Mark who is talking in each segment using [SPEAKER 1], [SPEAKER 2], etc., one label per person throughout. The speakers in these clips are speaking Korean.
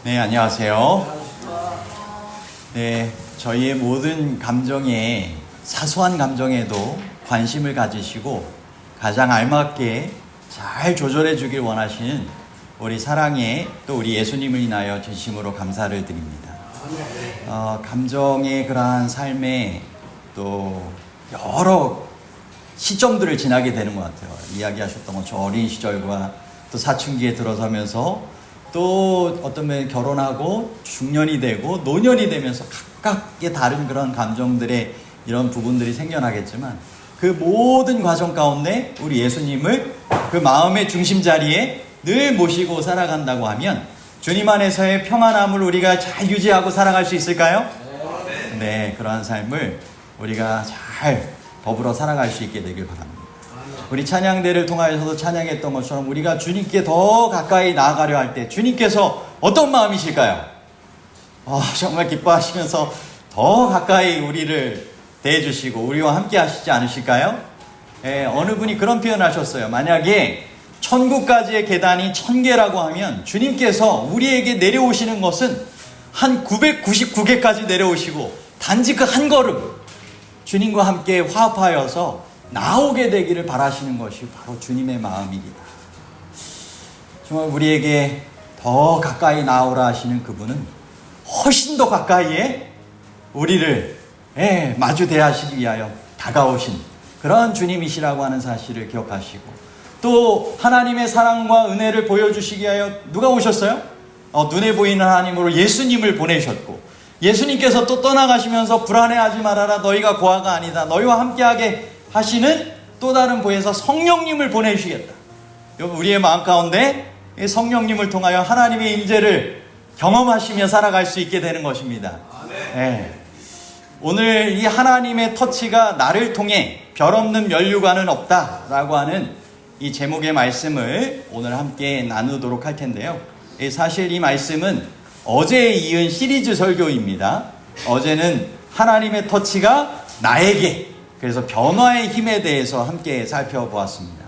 [SPEAKER 1] 네, 안녕하세요. 네, 저희의 모든 감정에, 사소한 감정에도 관심을 가지시고 가장 알맞게 잘 조절해 주길 원하시는 우리 사랑의 또 우리 예수님을 인하여 진심으로 감사를 드립니다. 감정의 그러한 삶에 또 여러 시점들을 지나게 되는 것 같아요. 이야기하셨던 것처럼 어린 시절과 또 사춘기에 들어서면서 또 어떤 면에 결혼하고 중년이 되고 노년이 되면서 각각의 다른 그런 감정들의 이런 부분들이 생겨나겠지만 그 모든 과정 가운데 우리 예수님을 그 마음의 중심 자리에 늘 모시고 살아간다고 하면 주님 안에서의 평안함을 우리가 잘 유지하고 살아갈 수 있을까요? 네, 그러한 삶을 우리가 잘 더불어 살아갈 수 있게 되길 바랍니다. 우리 찬양대를 통하여서도 찬양했던 것처럼 우리가 주님께 더 가까이 나아가려 할 때 주님께서 어떤 마음이실까요? 정말 기뻐하시면서 더 가까이 우리를 대해주시고 우리와 함께 하시지 않으실까요? 어느 분이 그런 표현을 하셨어요. 만약에 천국까지의 계단이 1000개라고 하면 주님께서 우리에게 내려오시는 것은 한 999개까지 내려오시고 단지 그 한 걸음 주님과 함께 화합하여서 나오게 되기를 바라시는 것이 바로 주님의 마음이기다. 정말 우리에게 더 가까이 나오라 하시는 그분은 훨씬 더 가까이에 우리를 마주 대하시기 위하여 다가오신 그런 주님이시라고 하는 사실을 기억하시고 또 하나님의 사랑과 은혜를 보여주시기 위하여 누가 오셨어요? 눈에 보이는 하나님으로 예수님을 보내셨고 예수님께서 또 떠나가시면서 불안해하지 말아라 너희가 고아가 아니다 너희와 함께하게 하시는 또 다른 부에서 성령님을 보내주시겠다. 우리의 마음 가운데 성령님을 통하여 하나님의 임재를 경험하시며 살아갈 수 있게 되는 것입니다. 오늘 이 하나님의 터치가 나를 통해 별 없는 면류관은 없다라고 하는 이 제목의 말씀을 오늘 함께 나누도록 할 텐데요. 사실 이 말씀은 어제에 이은 시리즈 설교입니다. 어제는 하나님의 터치가 나에게 그래서 변화의 힘에 대해서 함께 살펴보았습니다.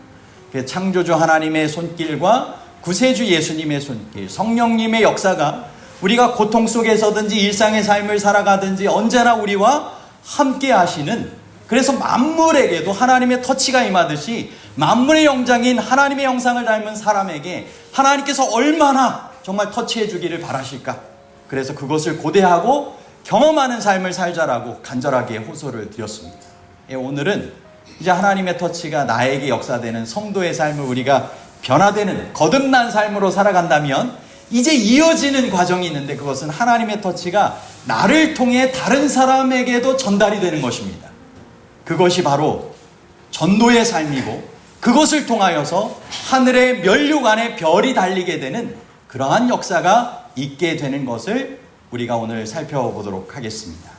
[SPEAKER 1] 창조주 하나님의 손길과 구세주 예수님의 손길, 성령님의 역사가 우리가 고통 속에서든지 일상의 삶을 살아가든지 언제나 우리와 함께 하시는 그래서 만물에게도 하나님의 터치가 임하듯이 만물의 영장인 하나님의 형상을 닮은 사람에게 하나님께서 얼마나 정말 터치해 주기를 바라실까. 그래서 그것을 고대하고 경험하는 삶을 살자라고 간절하게 호소를 드렸습니다. 오늘은 이제 하나님의 터치가 나에게 역사되는 성도의 삶을 우리가 변화되는 거듭난 삶으로 살아간다면 이제 이어지는 과정이 있는데 그것은 하나님의 터치가 나를 통해 다른 사람에게도 전달이 되는 것입니다. 그것이 바로 전도의 삶이고 그것을 통하여서 하늘의 면류관에 별이 달리게 되는 그러한 역사가 있게 되는 것을 우리가 오늘 살펴보도록 하겠습니다.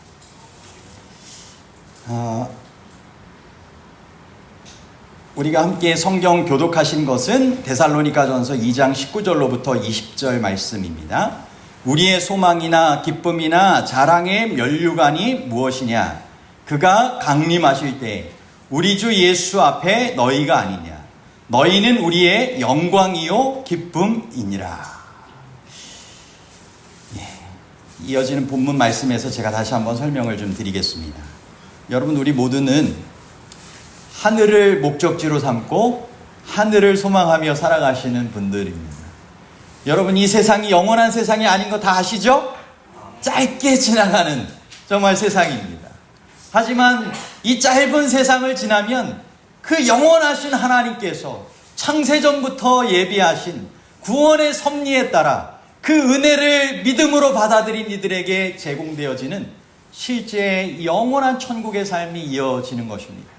[SPEAKER 1] 우리가 함께 성경 교독하신 것은 데살로니가전서 2장 19절로부터 20절 말씀입니다. 우리의 소망이나 기쁨이나 자랑의 면류관이 무엇이냐? 그가 강림하실 때 우리 주 예수 앞에 너희가 아니냐? 너희는 우리의 영광이요 기쁨이니라. 이어지는 본문 말씀에서 제가 다시 한번 설명을 좀 드리겠습니다. 여러분 우리 모두는 하늘을 목적지로 삼고 하늘을 소망하며 살아가시는 분들입니다. 여러분 이 세상이 영원한 세상이 아닌 거 다 아시죠? 짧게 지나가는 정말 세상입니다. 하지만 이 짧은 세상을 지나면 그 영원하신 하나님께서 창세전부터 예비하신 구원의 섭리에 따라 그 은혜를 믿음으로 받아들인 이들에게 제공되어지는 실제 영원한 천국의 삶이 이어지는 것입니다.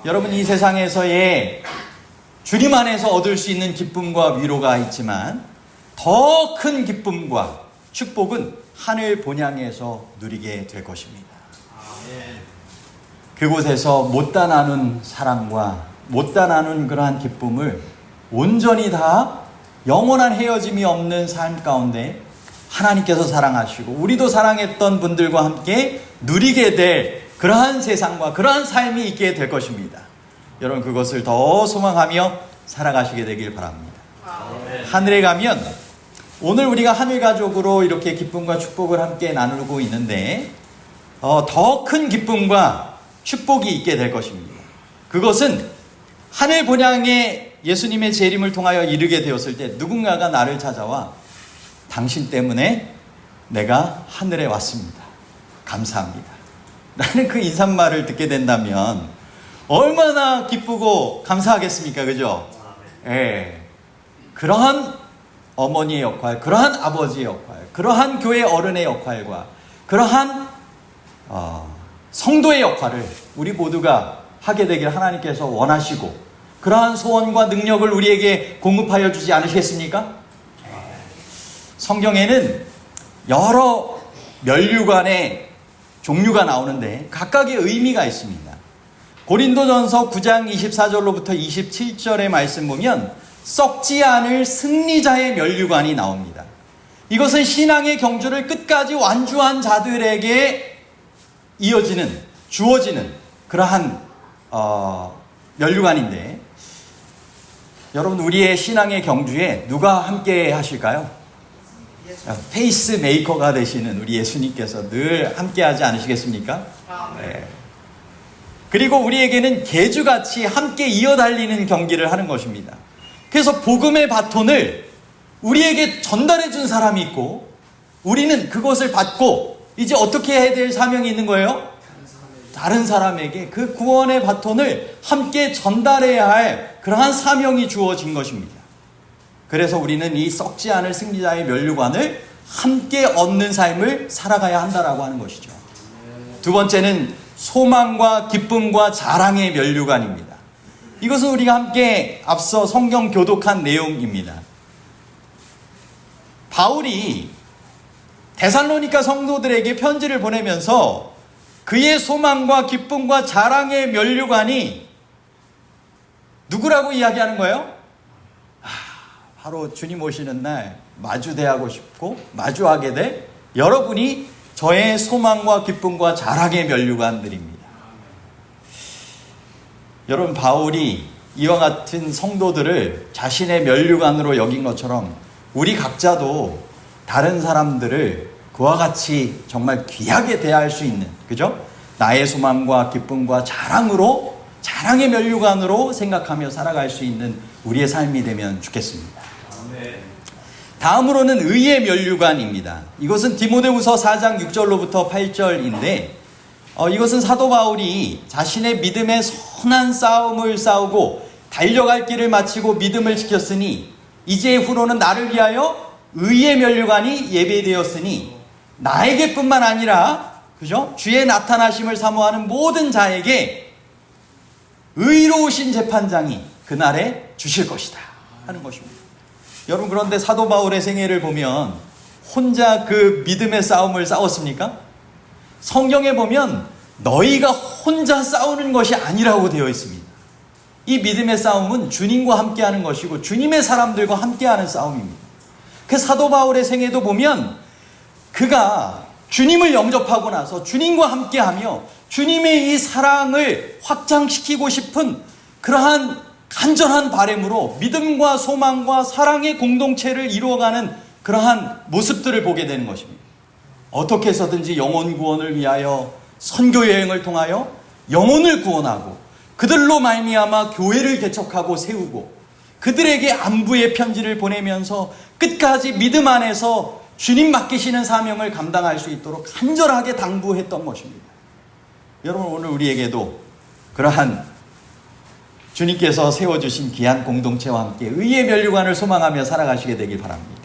[SPEAKER 1] 여러분 이 세상에서의 주님 안에서 얻을 수 있는 기쁨과 위로가 있지만 더 큰 기쁨과 축복은 하늘 본향에서 누리게 될 것입니다. 그곳에서 못다 나눈 사랑과 못다 나눈 그러한 기쁨을 온전히 다 영원한 헤어짐이 없는 삶 가운데 하나님께서 사랑하시고 우리도 사랑했던 분들과 함께 누리게 될 그러한 세상과 그러한 삶이 있게 될 것입니다. 여러분 그것을 더 소망하며 살아가시게 되길 바랍니다. 하늘에 가면 오늘 우리가 하늘 가족으로 이렇게 기쁨과 축복을 함께 나누고 있는데 더 큰 기쁨과 축복이 있게 될 것입니다. 그것은 하늘 본향에 예수님의 재림을 통하여 이르게 되었을 때 누군가가 나를 찾아와 당신 때문에 내가 하늘에 왔습니다. 감사합니다. 라는 그 인사말을 듣게 된다면 얼마나 기쁘고 감사하겠습니까? 그죠? 예. 그러한 어머니의 역할, 그러한 아버지의 역할, 그러한 교회 어른의 역할과 그러한 성도의 역할을 우리 모두가 하게 되길 하나님께서 원하시고 그러한 소원과 능력을 우리에게 공급하여 주지 않으시겠습니까? 성경에는 여러 면류관의 종류가 나오는데 각각의 의미가 있습니다. 고린도전서 9장 24절로부터 27절의 말씀 보면 썩지 않을 승리자의 면류관이 나옵니다. 이것은 신앙의 경주를 끝까지 완주한 자들에게 주어지는 그러한 면류관인데, 여러분 우리의 신앙의 경주에 누가 함께 하실까요? 페이스메이커가 되시는 우리 예수님께서 늘 함께 하지 않으시겠습니까? 네. 그리고 우리에게는 개주같이 함께 이어달리는 경기를 하는 것입니다. 그래서 복음의 바톤을 우리에게 전달해 준 사람이 있고 우리는 그것을 받고 이제 어떻게 해야 될 사명이 있는 거예요? 다른 사람에게 그 구원의 바톤을 함께 전달해야 할 그러한 사명이 주어진 것입니다. 그래서 우리는 이 썩지 않을 승리자의 면류관을 함께 얻는 삶을 살아가야 한다라고 하는 것이죠. 두 번째는 소망과 기쁨과 자랑의 면류관입니다. 이것은 우리가 함께 앞서 성경 교독한 내용입니다. 바울이 데살로니가 성도들에게 편지를 보내면서 그의 소망과 기쁨과 자랑의 면류관이 누구라고 이야기하는 거예요? 바로 주님 오시는 날 마주대하고 싶고 마주하게 될 여러분이 저의 소망과 기쁨과 자랑의 면류관들입니다. 여러분, 바울이 이와 같은 성도들을 자신의 면류관으로 여긴 것처럼 우리 각자도 다른 사람들을 그와 같이 정말 귀하게 대할 수 있는, 그죠? 나의 소망과 기쁨과 자랑의 면류관으로 생각하며 살아갈 수 있는 우리의 삶이 되면 좋겠습니다. 다음으로는 의의 면류관입니다. 이것은 디모데후서 4장 6절로부터 8절인데 이것은 사도 바울이 자신의 믿음의 선한 싸움을 싸우고 달려갈 길을 마치고 믿음을 지켰으니 이제 후로는 나를 위하여 의의 면류관이 예배되었으니 나에게뿐만 아니라, 그죠? 주의 나타나심을 사모하는 모든 자에게 의로우신 재판장이 그날에 주실 것이다 하는 것입니다. 여러분, 그런데 사도 바울의 생애를 보면 혼자 그 믿음의 싸움을 싸웠습니까? 성경에 보면 너희가 혼자 싸우는 것이 아니라고 되어 있습니다. 이 믿음의 싸움은 주님과 함께하는 것이고 주님의 사람들과 함께하는 싸움입니다. 그 사도 바울의 생애도 보면 그가 주님을 영접하고 나서 주님과 함께하며 주님의 이 사랑을 확장시키고 싶은 그러한 간절한 바람으로 믿음과 소망과 사랑의 공동체를 이루어가는 그러한 모습들을 보게 되는 것입니다. 어떻게 해서든지 영혼 구원을 위하여 선교 여행을 통하여 영혼을 구원하고 그들로 말미암아 교회를 개척하고 세우고 그들에게 안부의 편지를 보내면서 끝까지 믿음 안에서 주님 맡기시는 사명을 감당할 수 있도록 간절하게 당부했던 것입니다. 여러분, 오늘 우리에게도 그러한 주님께서 세워주신 귀한 공동체와 함께 의의 면류관을 소망하며 살아가시게 되길 바랍니다.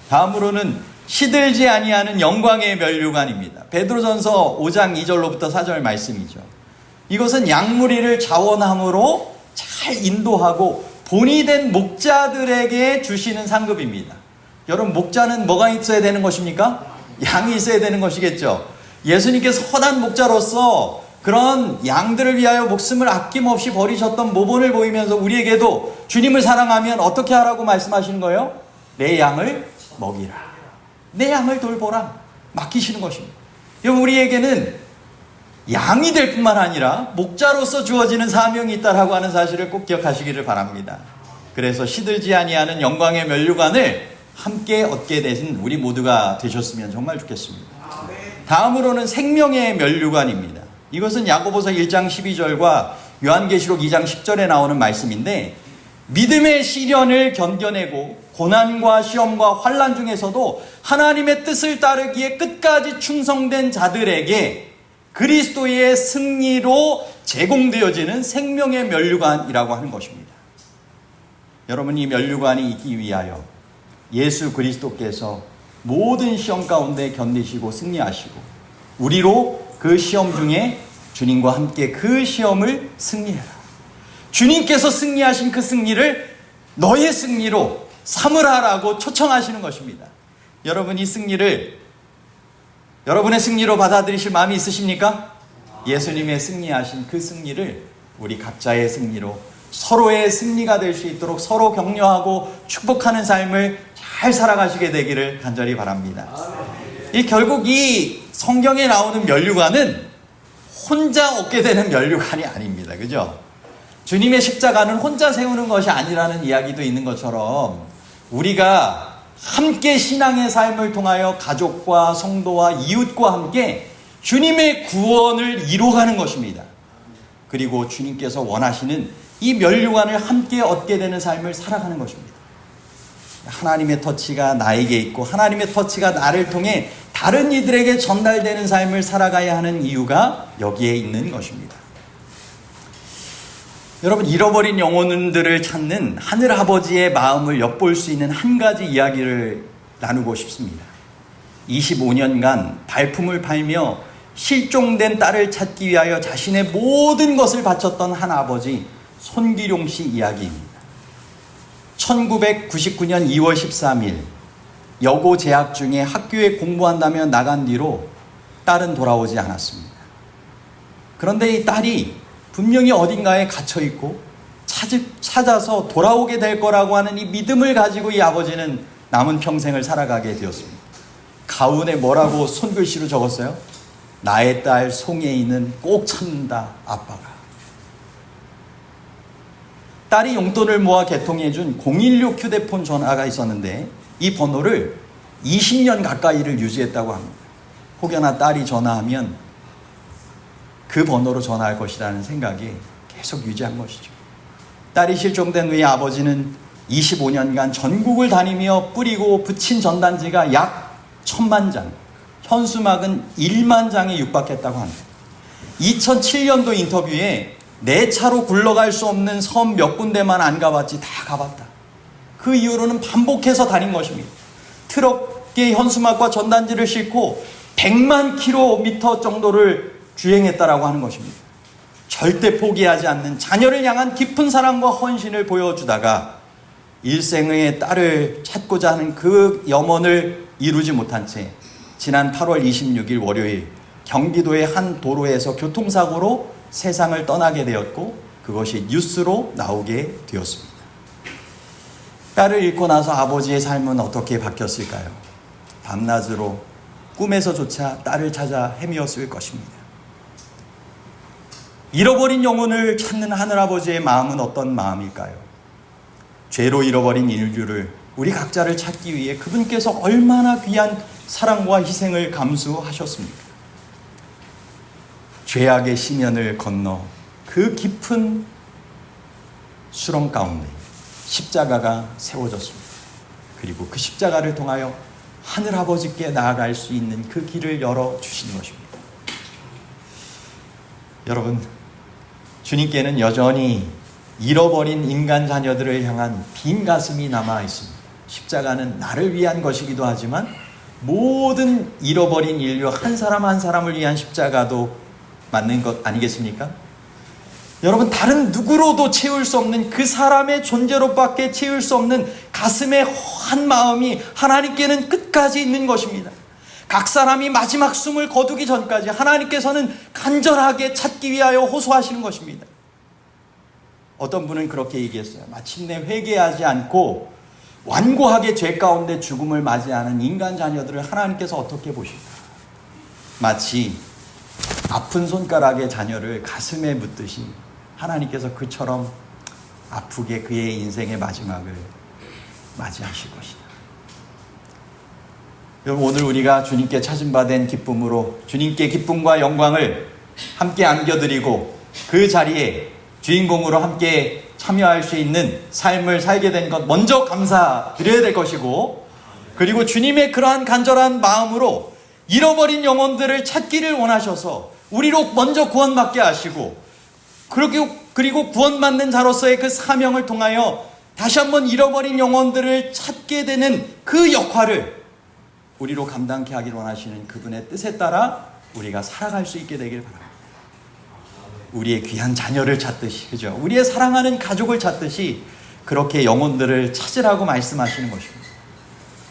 [SPEAKER 1] 다음으로는 시들지 아니하는 영광의 면류관입니다. 베드로전서 5장 2절로부터 4절 말씀이죠. 이것은 양무리를 자원함으로 잘 인도하고 본이 된 목자들에게 주시는 상급입니다. 여러분, 목자는 뭐가 있어야 되는 것입니까? 양이 있어야 되는 것이겠죠. 예수님께서 선한 목자로서 그런 양들을 위하여 목숨을 아낌없이 버리셨던 모본을 보이면서 우리에게도 주님을 사랑하면 어떻게 하라고 말씀하시는 거예요? 내 양을 먹이라, 내 양을 돌보라 맡기시는 것입니다. 여러분, 우리에게는 양이 될 뿐만 아니라 목자로서 주어지는 사명이 있다라고 하는 사실을 꼭 기억하시기를 바랍니다. 그래서 시들지 아니하는 영광의 면류관을 함께 얻게 되신 우리 모두가 되셨으면 정말 좋겠습니다. 다음으로는 생명의 면류관입니다. 이것은 야고보서 1장 12절과 요한계시록 2장 10절에 나오는 말씀인데, 믿음의 시련을 견뎌내고 고난과 시험과 환난 중에서도 하나님의 뜻을 따르기에 끝까지 충성된 자들에게 그리스도의 승리로 제공되어지는 생명의 면류관이라고 하는 것입니다. 여러분, 이 면류관이 있기 위하여 예수 그리스도께서 모든 시험 가운데 견디시고 승리하시고 우리로 그 시험 중에 주님과 함께 그 시험을 승리해라. 주님께서 승리하신 그 승리를 너의 승리로 삼으라라고 초청하시는 것입니다. 여러분, 이 승리를 여러분의 승리로 받아들이실 마음이 있으십니까? 예수님의 승리하신 그 승리를 우리 각자의 승리로 서로의 승리가 될 수 있도록 서로 격려하고 축복하는 삶을 잘 살아가시게 되기를 간절히 바랍니다. 결국 이 성경에 나오는 면류관은 혼자 얻게 되는 면류관이 아닙니다. 그죠? 주님의 십자가는 혼자 세우는 것이 아니라는 이야기도 있는 것처럼 우리가 함께 신앙의 삶을 통하여 가족과 성도와 이웃과 함께 주님의 구원을 이루어가는 것입니다. 그리고 주님께서 원하시는 이 면류관을 함께 얻게 되는 삶을 살아가는 것입니다. 하나님의 터치가 나에게 있고 하나님의 터치가 나를 통해 다른 이들에게 전달되는 삶을 살아가야 하는 이유가 여기에 있는 것입니다. 여러분, 잃어버린 영혼들을 찾는 하늘아버지의 마음을 엿볼 수 있는 한 가지 이야기를 나누고 싶습니다. 25년간 발품을 팔며 실종된 딸을 찾기 위하여 자신의 모든 것을 바쳤던 한 아버지 손기룡 씨 이야기입니다. 1999년 2월 13일 여고 재학 중에 학교에 공부한다며 나간 뒤로 딸은 돌아오지 않았습니다. 그런데 이 딸이 분명히 어딘가에 갇혀있고 찾아서 돌아오게 될 거라고 하는 이 믿음을 가지고 이 아버지는 남은 평생을 살아가게 되었습니다. 가운에 뭐라고 손글씨로 적었어요? 나의 딸 송혜인은 꼭 찾는다, 아빠가. 딸이 용돈을 모아 개통해준 016 휴대폰 전화가 있었는데 이 번호를 20년 가까이를 유지했다고 합니다. 혹여나 딸이 전화하면 그 번호로 전화할 것이라는 생각이 계속 유지한 것이죠. 딸이 실종된 후에 아버지는 25년간 전국을 다니며 뿌리고 붙인 전단지가 약 1000만 장, 현수막은 1만 장에 육박했다고 합니다. 2007년도 인터뷰에 내 차로 굴러갈 수 없는 섬 몇 군데만 안 가봤지 다 가봤다. 그 이후로는 반복해서 다닌 것입니다. 트럭에 현수막과 전단지를 싣고 100만 킬로미터 정도를 주행했다라고 하는 것입니다. 절대 포기하지 않는 자녀를 향한 깊은 사랑과 헌신을 보여주다가 일생의 딸을 찾고자 하는 그 염원을 이루지 못한 채 지난 8월 26일 월요일 경기도의 한 도로에서 교통사고로 세상을 떠나게 되었고 그것이 뉴스로 나오게 되었습니다. 딸을 잃고 나서 아버지의 삶은 어떻게 바뀌었을까요? 밤낮으로 꿈에서조차 딸을 찾아 헤매었을 것입니다. 잃어버린 영혼을 찾는 하늘아버지의 마음은 어떤 마음일까요? 죄로 잃어버린 인류를 우리 각자를 찾기 위해 그분께서 얼마나 귀한 사랑과 희생을 감수하셨습니까? 죄악의 심연을 건너 그 깊은 수렁 가운데 십자가가 세워졌습니다. 그리고 그 십자가를 통하여 하늘아버지께 나아갈 수 있는 그 길을 열어주신 것입니다. 여러분, 주님께는 여전히 잃어버린 인간 자녀들을 향한 빈 가슴이 남아 있습니다. 십자가는 나를 위한 것이기도 하지만 모든 잃어버린 인류 한 사람 한 사람을 위한 십자가도 맞는 것 아니겠습니까? 여러분, 다른 누구로도 채울 수 없는 그 사람의 존재로밖에 채울 수 없는 가슴의 허한 마음이 하나님께는 끝까지 있는 것입니다. 각 사람이 마지막 숨을 거두기 전까지 하나님께서는 간절하게 찾기 위하여 호소하시는 것입니다. 어떤 분은 그렇게 얘기했어요. 마침내 회개하지 않고 완고하게 죄 가운데 죽음을 맞이하는 인간 자녀들을 하나님께서 어떻게 보실까? 마치 아픈 손가락의 자녀를 가슴에 묻듯이 하나님께서 그처럼 아프게 그의 인생의 마지막을 맞이하실 것이다. 여러분, 오늘 우리가 주님께 찾은 바 된 기쁨으로 주님께 기쁨과 영광을 함께 안겨드리고 그 자리에 주인공으로 함께 참여할 수 있는 삶을 살게 된 것 먼저 감사드려야 될 것이고, 그리고 주님의 그러한 간절한 마음으로 잃어버린 영혼들을 찾기를 원하셔서 우리로 먼저 구원받게 하시고, 그리고 구원받는 자로서의 그 사명을 통하여 다시 한번 잃어버린 영혼들을 찾게 되는 그 역할을 우리로 감당케 하기를 원하시는 그분의 뜻에 따라 우리가 살아갈 수 있게 되길 바랍니다. 우리의 귀한 자녀를 찾듯이, 그죠? 우리의 사랑하는 가족을 찾듯이 그렇게 영혼들을 찾으라고 말씀하시는 것입니다.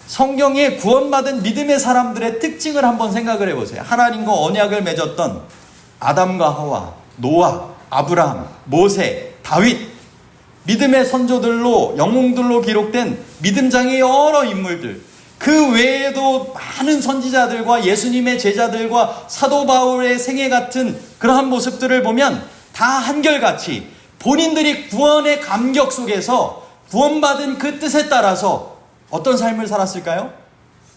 [SPEAKER 1] 성경에 구원받은 믿음의 사람들의 특징을 한번 생각을 해보세요. 하나님과 언약을 맺었던 아담과 하와, 노아, 아브라함, 모세, 다윗, 믿음의 선조들로, 영웅들로 기록된 믿음장의 여러 인물들, 그 외에도 많은 선지자들과 예수님의 제자들과 사도 바울의 생애 같은 그러한 모습들을 보면 다 한결같이 본인들이 구원의 감격 속에서 구원받은 그 뜻에 따라서 어떤 삶을 살았을까요?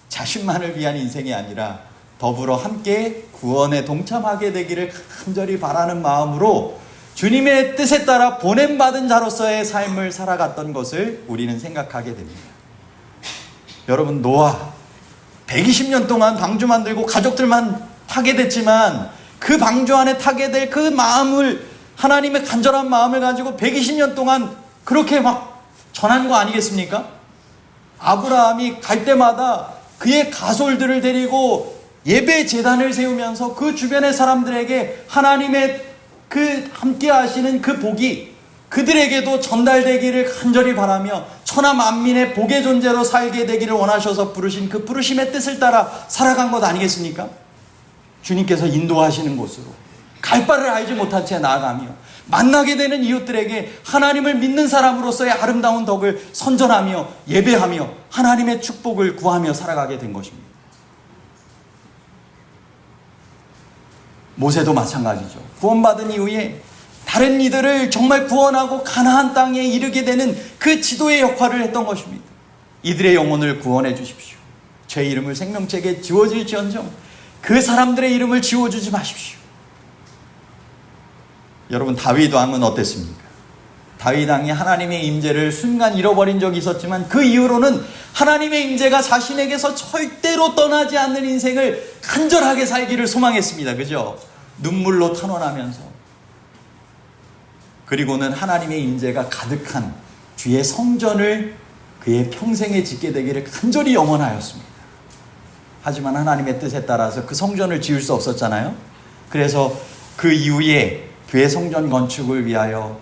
[SPEAKER 1] 자신만을 위한 인생이 아니라 더불어 함께 구원에 동참하게 되기를 간절히 바라는 마음으로 주님의 뜻에 따라 보냄받은 자로서의 삶을 살아갔던 것을 우리는 생각하게 됩니다. 여러분, 노아 120년 동안 방주 만들고 가족들만 타게 됐지만 그 방주 안에 타게 될 그 마음을, 하나님의 간절한 마음을 가지고 120년 동안 그렇게 막 전한 거 아니겠습니까? 아브라함이 갈 때마다 그의 가솔들을 데리고 예배 제단을 세우면서 그 주변의 사람들에게 하나님의 그 함께 하시는 그 복이 그들에게도 전달되기를 간절히 바라며 천하 만민의 복의 존재로 살게 되기를 원하셔서 부르신 그 부르심의 뜻을 따라 살아간 것 아니겠습니까? 주님께서 인도하시는 곳으로 갈 바를 알지 못한 채 나아가며 만나게 되는 이웃들에게 하나님을 믿는 사람으로서의 아름다운 덕을 선전하며 예배하며 하나님의 축복을 구하며 살아가게 된 것입니다. 모세도 마찬가지죠. 구원받은 이후에 다른 이들을 정말 구원하고 가나안 땅에 이르게 되는 그 지도의 역할을 했던 것입니다. 이들의 영혼을 구원해 주십시오. 제 이름을 생명책에 지워질지언정 그 사람들의 이름을 지워주지 마십시오. 여러분, 다윗 왕은 어땠습니까? 다윗 왕이 하나님의 임재를 순간 잃어버린 적이 있었지만 그 이후로는 하나님의 임재가 자신에게서 절대로 떠나지 않는 인생을 간절하게 살기를 소망했습니다. 그죠? 눈물로 탄원하면서, 그리고는 하나님의 임재가 가득한 주의 성전을 그의 평생에 짓게 되기를 간절히 염원하였습니다. 하지만 하나님의 뜻에 따라서 그 성전을 지을 수 없었잖아요. 그래서 그 이후에 교회 성전 건축을 위하여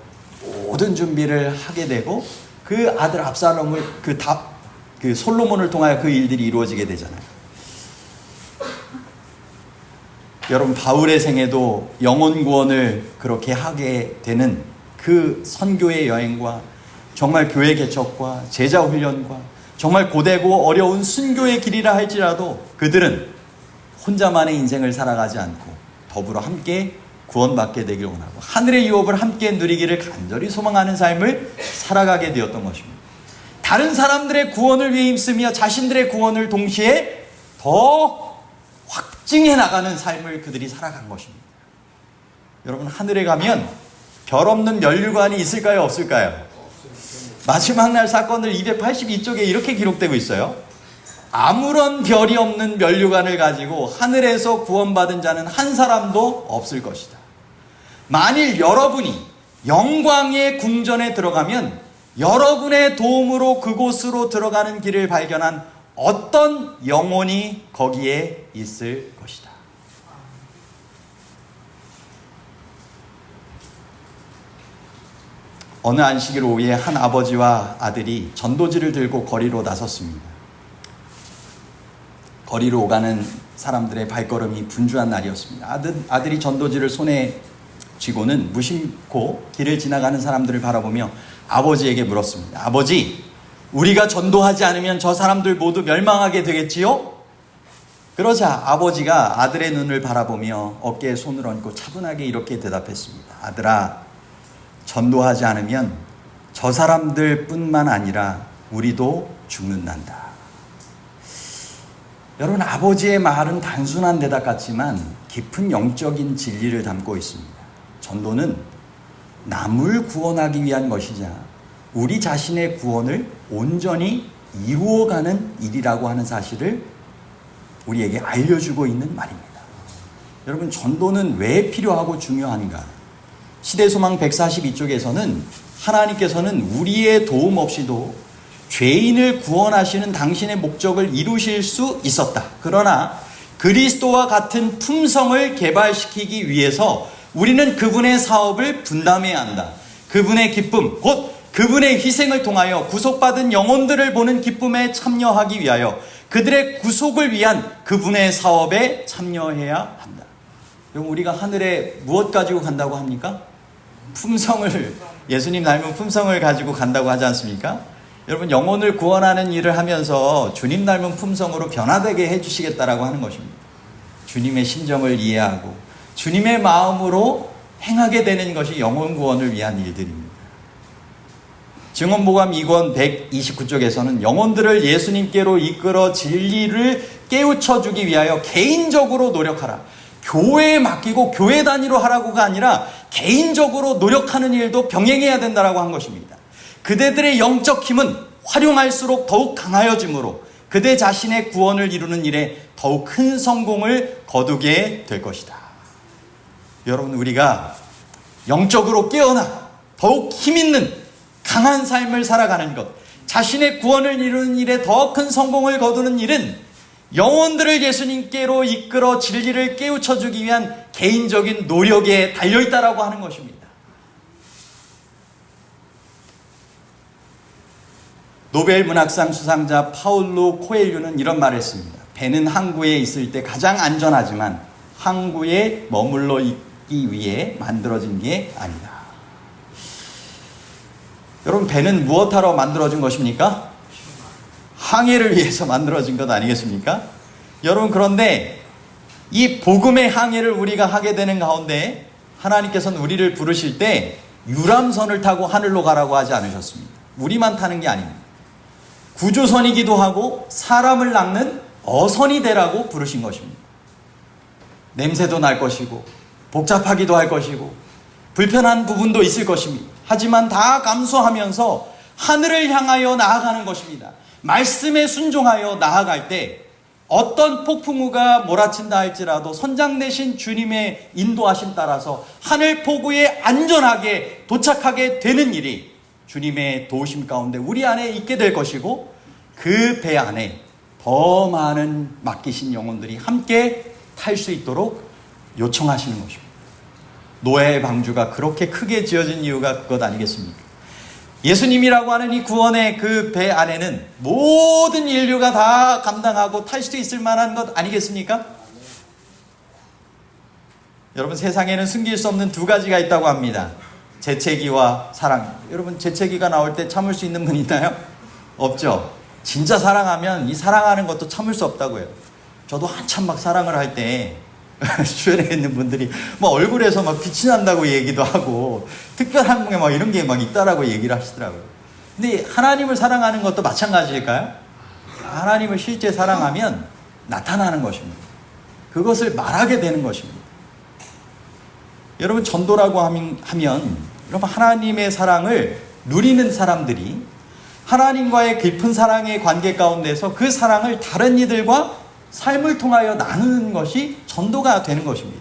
[SPEAKER 1] 모든 준비를 하게 되고 그 아들 압살롬을 그 솔로몬을 통하여 그 일들이 이루어지게 되잖아요. 여러분, 바울의 생애도 영혼 구원을 그렇게 하게 되는 그 선교의 여행과 정말 교회 개척과 제자 훈련과 정말 고되고 어려운 순교의 길이라 할지라도 그들은 혼자만의 인생을 살아가지 않고 더불어 함께 구원받게 되길 원하고 하늘의 유업을 함께 누리기를 간절히 소망하는 삶을 살아가게 되었던 것입니다. 다른 사람들의 구원을 위해 힘쓰며 자신들의 구원을 동시에 더 확증해 나가는 삶을 그들이 살아간 것입니다. 여러분, 하늘에 가면 별 없는 면류관이 있을까요? 없을까요? 마지막 날 사건을 282쪽에 이렇게 기록되고 있어요. 아무런 별이 없는 면류관을 가지고 하늘에서 구원받은 자는 한 사람도 없을 것이다. 만일 여러분이 영광의 궁전에 들어가면 여러분의 도움으로 그곳으로 들어가는 길을 발견한 어떤 영혼이 거기에 있을 것이다. 어느 안식일 오후에 한 아버지와 아들이 전도지를 들고 거리로 나섰습니다. 거리로 오가는 사람들의 발걸음이 분주한 날이었습니다. 아들이 전도지를 손에 쥐고는 무심코 길을 지나가는 사람들을 바라보며 아버지에게 물었습니다. 아버지, 우리가 전도하지 않으면 저 사람들 모두 멸망하게 되겠지요? 그러자 아버지가 아들의 눈을 바라보며 어깨에 손을 얹고 차분하게 이렇게 대답했습니다. 아들아, 전도하지 않으면 저 사람들 뿐만 아니라 우리도 죽는단다. 여러분, 아버지의 말은 단순한 대답 같지만 깊은 영적인 진리를 담고 있습니다. 전도는 남을 구원하기 위한 것이자 우리 자신의 구원을 온전히 이루어가는 일이라고 하는 사실을 우리에게 알려주고 있는 말입니다. 여러분, 전도는 왜 필요하고 중요한가? 시대소망 142쪽에서는 하나님께서는 우리의 도움 없이도 죄인을 구원하시는 당신의 목적을 이루실 수 있었다. 그러나 그리스도와 같은 품성을 개발시키기 위해서 우리는 그분의 사업을 분담해야 한다. 그분의 기쁨, 곧 그분의 희생을 통하여 구속받은 영혼들을 보는 기쁨에 참여하기 위하여 그들의 구속을 위한 그분의 사업에 참여해야 한다. 그럼 우리가 하늘에 무엇 가지고 간다고 합니까? 품성을, 예수님 닮은 품성을 가지고 간다고 하지 않습니까? 여러분, 영혼을 구원하는 일을 하면서 주님 닮은 품성으로 변화되게 해주시겠다라고 하는 것입니다. 주님의 심정을 이해하고 주님의 마음으로 행하게 되는 것이 영혼 구원을 위한 일들입니다. 증언보감 2권 129쪽에서는 영혼들을 예수님께로 이끌어 진리를 깨우쳐주기 위하여 개인적으로 노력하라. 교회에 맡기고 교회 단위로 하라고가 아니라 개인적으로 노력하는 일도 병행해야 된다라고 한 것입니다. 그대들의 영적 힘은 활용할수록 더욱 강하여지므로 그대 자신의 구원을 이루는 일에 더욱 큰 성공을 거두게 될 것이다. 여러분, 우리가 영적으로 깨어나 더욱 힘있는 강한 삶을 살아가는 것, 자신의 구원을 이루는 일에 더 큰 성공을 거두는 일은 영혼들을 예수님께로 이끌어 진리를 깨우쳐주기 위한 개인적인 노력에 달려있다라고 하는 것입니다. 노벨 문학상 수상자 파울로 코엘류는 이런 말을 했습니다. 배는 항구에 있을 때 가장 안전하지만 항구에 머물러 있기 위해 만들어진 게 아니다. 여러분, 배는 무엇하러 만들어진 것입니까? 항해를 위해서 만들어진 것 아니겠습니까? 여러분, 그런데 이 복음의 항해를 우리가 하게 되는 가운데 하나님께서는 우리를 부르실 때 유람선을 타고 하늘로 가라고 하지 않으셨습니다. 우리만 타는 게 아닙니다. 구조선이기도 하고 사람을 낚는 어선이 되라고 부르신 것입니다. 냄새도 날 것이고 복잡하기도 할 것이고 불편한 부분도 있을 것입니다. 하지만 다 감수하면서 하늘을 향하여 나아가는 것입니다. 말씀에 순종하여 나아갈 때 어떤 폭풍우가 몰아친다 할지라도 선장 되신 주님의 인도하심 따라서 하늘 포구에 안전하게 도착하게 되는 일이 주님의 도우심 가운데 우리 안에 있게 될 것이고, 그 배 안에 더 많은 맡기신 영혼들이 함께 탈 수 있도록 요청하시는 것입니다. 노아의 방주가 그렇게 크게 지어진 이유가 그것 아니겠습니까? 예수님이라고 하는 이 구원의 그 배 안에는 모든 인류가 다 감당하고 탈 수 있을 만한 것 아니겠습니까? 여러분, 세상에는 숨길 수 없는 두 가지가 있다고 합니다. 재채기와 사랑. 여러분, 재채기가 나올 때 참을 수 있는 분 있나요? 없죠. 진짜 사랑하면 이 사랑하는 것도 참을 수 없다고요. 저도 한참 막 사랑을 할 때 주변에 있는 분들이 막 얼굴에서 막 빛이 난다고 얘기도 하고 특별한 게 막 이런 게 막 있다라고 얘기를 하시더라고요. 근데 하나님을 사랑하는 것도 마찬가지일까요? 하나님을 실제 사랑하면 나타나는 것입니다. 그것을 말하게 되는 것입니다. 여러분, 전도라고 하면 여러분, 하나님의 사랑을 누리는 사람들이 하나님과의 깊은 사랑의 관계 가운데서 그 사랑을 다른 이들과 삶을 통하여 나누는 것이 전도가 되는 것입니다.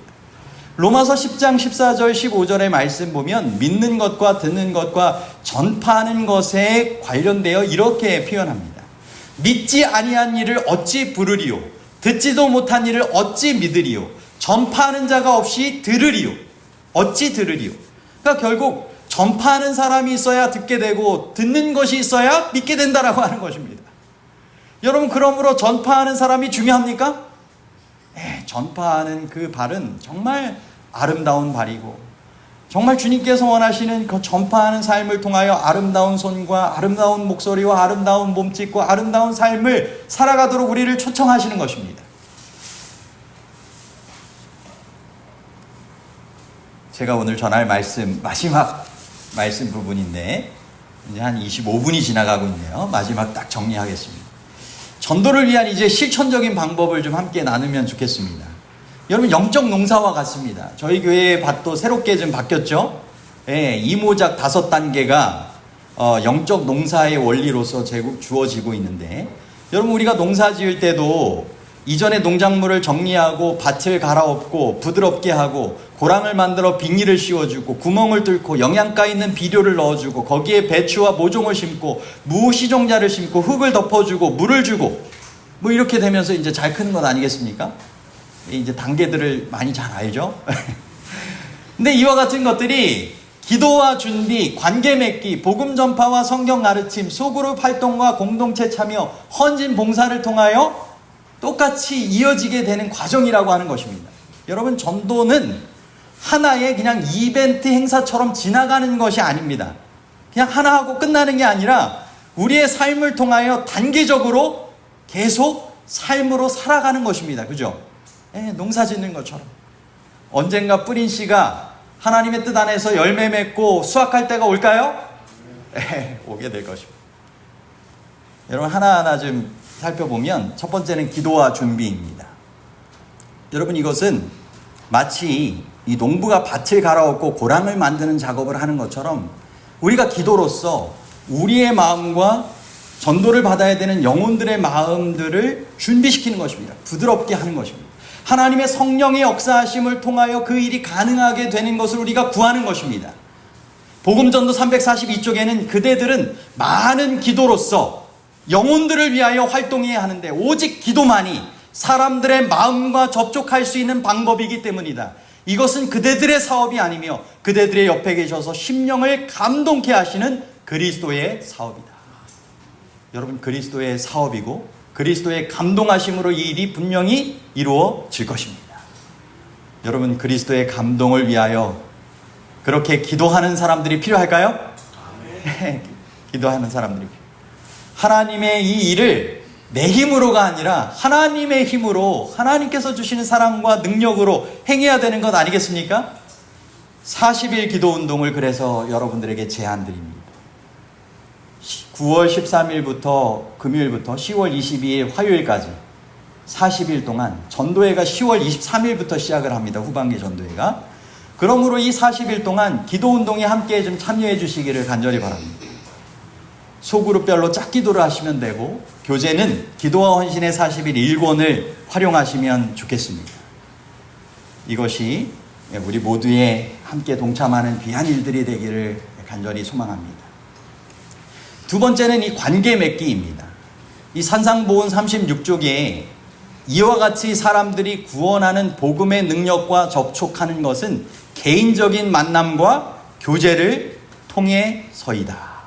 [SPEAKER 1] 로마서 10장 14절 15절의 말씀 보면 믿는 것과 듣는 것과 전파하는 것에 관련되어 이렇게 표현합니다. 믿지 아니한 일을 어찌 부르리요? 듣지도 못한 일을 어찌 믿으리요? 전파하는 자가 없이 들으리요? 어찌 들으리요? 그러니까 결국 전파하는 사람이 있어야 듣게 되고 듣는 것이 있어야 믿게 된다라고 하는 것입니다. 여러분, 그러므로 전파하는 사람이 중요합니까? 전파하는 그 발은 정말 아름다운 발이고 정말 주님께서 원하시는 그 전파하는 삶을 통하여 아름다운 손과 아름다운 목소리와 아름다운 몸짓과 아름다운 삶을 살아가도록 우리를 초청하시는 것입니다. 제가 오늘 전할 말씀, 마지막 말씀 부분인데 이제 한 25분이 지나가고 있네요. 마지막 딱 정리하겠습니다. 전도를 위한 이제 실천적인 방법을 좀 함께 나누면 좋겠습니다. 여러분, 영적 농사와 같습니다. 저희 교회의 밭도 새롭게 좀 바뀌었죠. 예, 이모작 5단계가 영적 농사의 원리로서 주어지고 있는데, 여러분, 우리가 농사 지을 때도 이전에 농작물을 정리하고 밭을 갈아엎고 부드럽게 하고 고랑을 만들어 비닐을 씌워주고 구멍을 뚫고 영양가 있는 비료를 넣어주고 거기에 배추와 모종을 심고 무시종자를 심고 흙을 덮어주고 물을 주고 뭐 이렇게 되면서 이제 잘 크는 것 아니겠습니까? 이제 단계들을 많이 잘 알죠? 근데 이와 같은 것들이 기도와 준비, 관계 맺기, 복음 전파와 성경 가르침, 소그룹 활동과 공동체 참여, 헌진 봉사를 통하여 똑같이 이어지게 되는 과정이라고 하는 것입니다. 여러분, 전도는 하나의 그냥 이벤트 행사처럼 지나가는 것이 아닙니다. 그냥 하나 하고 끝나는 게 아니라 우리의 삶을 통하여 단계적으로 계속 삶으로 살아가는 것입니다. 그죠? 농사 짓는 것처럼. 언젠가 뿌린 씨가 하나님의 뜻 안에서 열매 맺고 수확할 때가 올까요? 오게 될 것입니다. 여러분, 하나하나 좀 살펴보면 첫 번째는 기도와 준비입니다. 여러분, 이것은 마치 이 농부가 밭을 갈아엎고 고랑을 만드는 작업을 하는 것처럼 우리가 기도로서 우리의 마음과 전도를 받아야 되는 영혼들의 마음들을 준비시키는 것입니다. 부드럽게 하는 것입니다. 하나님의 성령의 역사하심을 통하여 그 일이 가능하게 되는 것을 우리가 구하는 것입니다. 복음전도 342쪽에는 그대들은 많은 기도로서 영혼들을 위하여 활동해야 하는데 오직 기도만이 사람들의 마음과 접촉할 수 있는 방법이기 때문이다. 이것은 그대들의 사업이 아니며 그대들의 옆에 계셔서 심령을 감동케 하시는 그리스도의 사업이다. 여러분, 그리스도의 사업이고 그리스도의 감동하심으로 이 일이 분명히 이루어질 것입니다. 여러분, 그리스도의 감동을 위하여 그렇게 기도하는 사람들이 필요할까요? 기도하는 사람들이 필요합니다. 하나님의 이 일을 내 힘으로가 아니라 하나님의 힘으로 하나님께서 주시는 사랑과 능력으로 행해야 되는 것 아니겠습니까? 40일 기도운동을 그래서 여러분들에게 제안드립니다. 9월 13일부터 금요일부터 10월 22일 화요일까지 40일 동안 전도회가 10월 23일부터 시작을 합니다. 후반기 전도회가. 그러므로 이 40일 동안 기도운동에 함께 좀 참여해 주시기를 간절히 바랍니다. 소그룹별로 짝기도를 하시면 되고 교재는 기도와 헌신의 40일 1권을 활용하시면 좋겠습니다. 이것이 우리 모두의 함께 동참하는 귀한 일들이 되기를 간절히 소망합니다. 두 번째는 이 관계 맺기입니다. 이 산상보훈 36쪽에 이와 같이 사람들이 구원하는 복음의 능력과 접촉하는 것은 개인적인 만남과 교제를 통해서이다.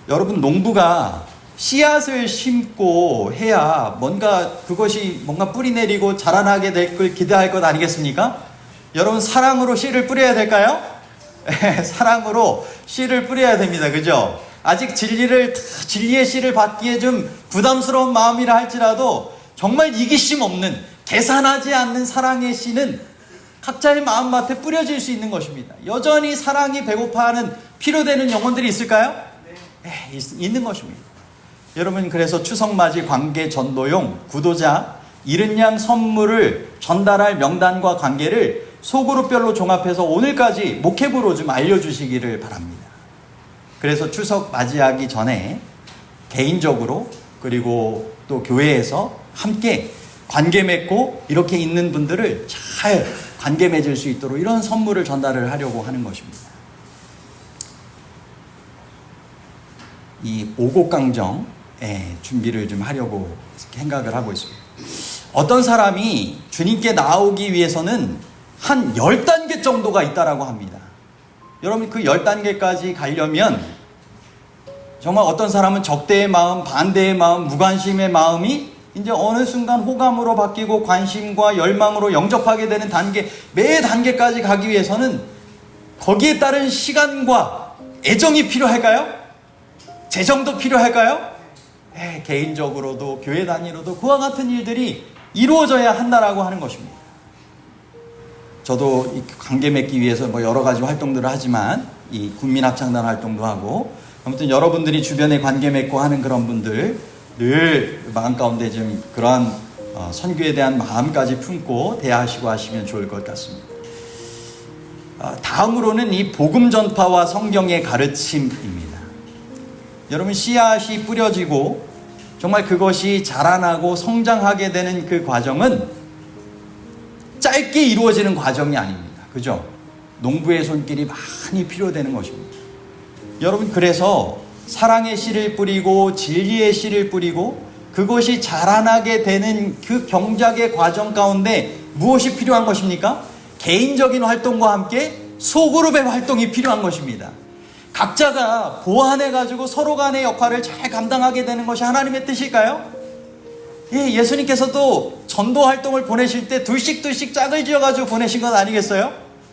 [SPEAKER 1] 여러분, 농부가 씨앗을 심고 해야 그것이 뭔가 뿌리 내리고 자라나게 될 걸 기대할 것 아니겠습니까? 여러분, 사랑으로 씨를 뿌려야 될까요? 사랑으로 씨를 뿌려야 됩니다. 그죠? 아직 진리의 씨를 받기에 좀 부담스러운 마음이라 할지라도 정말 이기심 없는, 계산하지 않는 사랑의 씨는 각자의 마음밭에 뿌려질 수 있는 것입니다. 여전히 사랑이 배고파하는 필요되는 영혼들이 있을까요? 있는 것입니다. 여러분, 그래서 추석맞이 관계 전도용 구도자 70양 선물을 전달할 명단과 관계를 소그룹별로 종합해서 오늘까지 목회부로 좀 알려주시기를 바랍니다. 그래서 추석 맞이하기 전에 개인적으로 그리고 또 교회에서 함께 관계 맺고 이렇게 있는 분들을 잘 관계 맺을 수 있도록 이런 선물을 전달을 하려고 하는 것입니다. 이 오곡강정 준비를 좀 하려고 생각을 하고 있습니다. 어떤 사람이 주님께 나오기 위해서는 한 10단계 정도가 있다라고 합니다. 여러분, 그 10단계까지 가려면 정말 어떤 사람은 적대의 마음, 반대의 마음, 무관심의 마음이 이제 어느 순간 호감으로 바뀌고 관심과 열망으로 영접하게 되는 단계, 매 단계까지 가기 위해서는 거기에 따른 시간과 애정이 필요할까요? 재정도 필요할까요? 개인적으로도 교회 단위로도 그와 같은 일들이 이루어져야 한다라고 하는 것입니다. 저도 이 관계 맺기 위해서 여러 가지 활동들을 하지만 이 국민합창단 활동도 하고 아무튼 여러분들이 주변에 관계 맺고 하는 그런 분들 늘 마음 가운데 좀 그러한 선교에 대한 마음까지 품고 대하시고 하시면 좋을 것 같습니다. 다음으로는 이 복음 전파와 성경의 가르침입니다. 여러분, 씨앗이 뿌려지고 정말 그것이 자라나고 성장하게 되는 그 과정은 짧게 이루어지는 과정이 아닙니다. 그죠? 농부의 손길이 많이 필요되는 것입니다. 여러분, 그래서 사랑의 씨를 뿌리고 진리의 씨를 뿌리고 그것이 자라나게 되는 그 경작의 과정 가운데 무엇이 필요한 것입니까? 개인적인 활동과 함께 소그룹의 활동이 필요한 것입니다. 각자가 보완해가지고 서로 간의 역할을 잘 감당하게 되는 것이 하나님의 뜻일까요? 예, 예수님께서도 전도 활동을 보내실 때 둘씩 짝을 지어가지고 보내신 것 아니겠어요?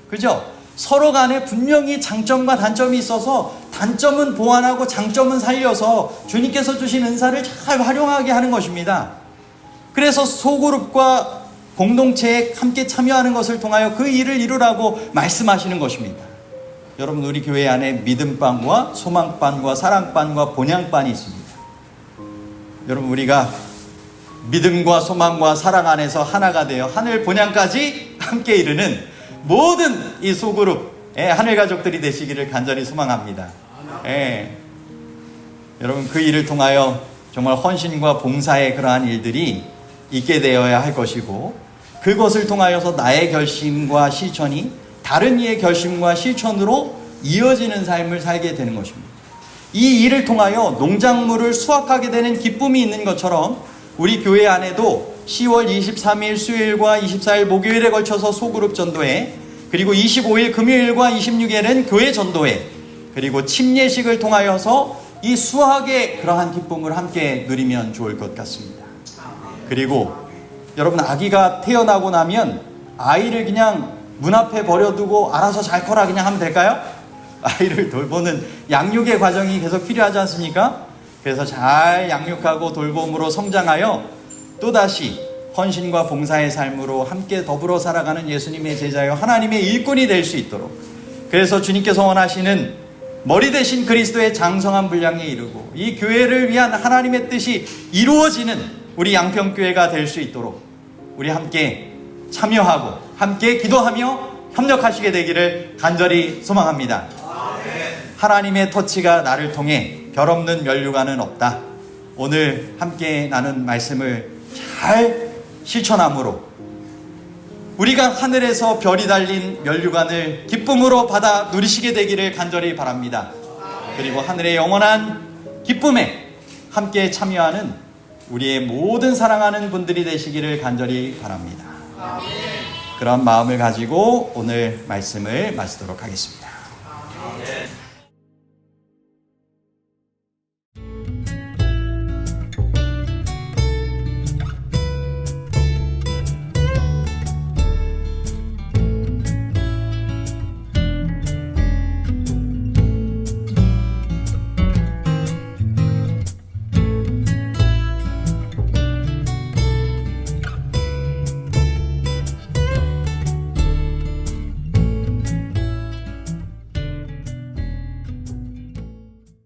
[SPEAKER 1] 그죠? 서로 간에 분명히 장점과 단점이 있어서 단점은 보완하고 장점은 살려서 주님께서 주신 은사를 잘 활용하게 하는 것입니다. 그래서 소그룹과 공동체에 함께 참여하는 것을 통하여 그 일을 이루라고 말씀하시는 것입니다. 여러분, 우리 교회 안에 믿음반과 소망반과 사랑반과 본향반이 있습니다. 여러분, 우리가 믿음과 소망과 사랑 안에서 하나가 되어 하늘 본향까지 함께 이루는 모든 이 소그룹의 하늘 가족들이 되시기를 간절히 소망합니다. 여러분, 그 일을 통하여 정말 헌신과 봉사의 그러한 일들이 있게 되어야 할 것이고, 그것을 통하여서 나의 결심과 실천이 다른 이의 결심과 실천으로 이어지는 삶을 살게 되는 것입니다. 이 일을 통하여 농작물을 수확하게 되는 기쁨이 있는 것처럼 우리 교회 안에도 10월 23일 수요일과 24일 목요일에 걸쳐서 소그룹 전도회, 그리고 25일 금요일과 26일은 교회 전도회, 그리고 침례식을 통하여서 이 수학의 그러한 기쁨을 함께 누리면 좋을 것 같습니다. 그리고 여러분, 아기가 태어나고 나면 아이를 그냥 문 앞에 버려두고 알아서 잘 커라 그냥 하면 될까요? 아이를 돌보는 양육의 과정이 계속 필요하지 않습니까? 그래서 잘 양육하고 돌봄으로 성장하여 또다시 헌신과 봉사의 삶으로 함께 더불어 살아가는 예수님의 제자여 하나님의 일꾼이 될 수 있도록, 그래서 주님께서 원하시는 머리 대신 그리스도의 장성한 분량에 이르고 이 교회를 위한 하나님의 뜻이 이루어지는 우리 양평교회가 될 수 있도록 우리 함께 참여하고 함께 기도하며 협력하시게 되기를 간절히 소망합니다. 하나님의 터치가 나를 통해 결 없는 면류관은 없다. 오늘 함께 나눈 말씀을 잘 실천함으로 우리가 하늘에서 별이 달린 면류관을 기쁨으로 받아 누리시게 되기를 간절히 바랍니다. 그리고 하늘의 영원한 기쁨에 함께 참여하는 우리의 모든 사랑하는 분들이 되시기를 간절히 바랍니다. 그런 마음을 가지고 오늘 말씀을 마치도록 하겠습니다.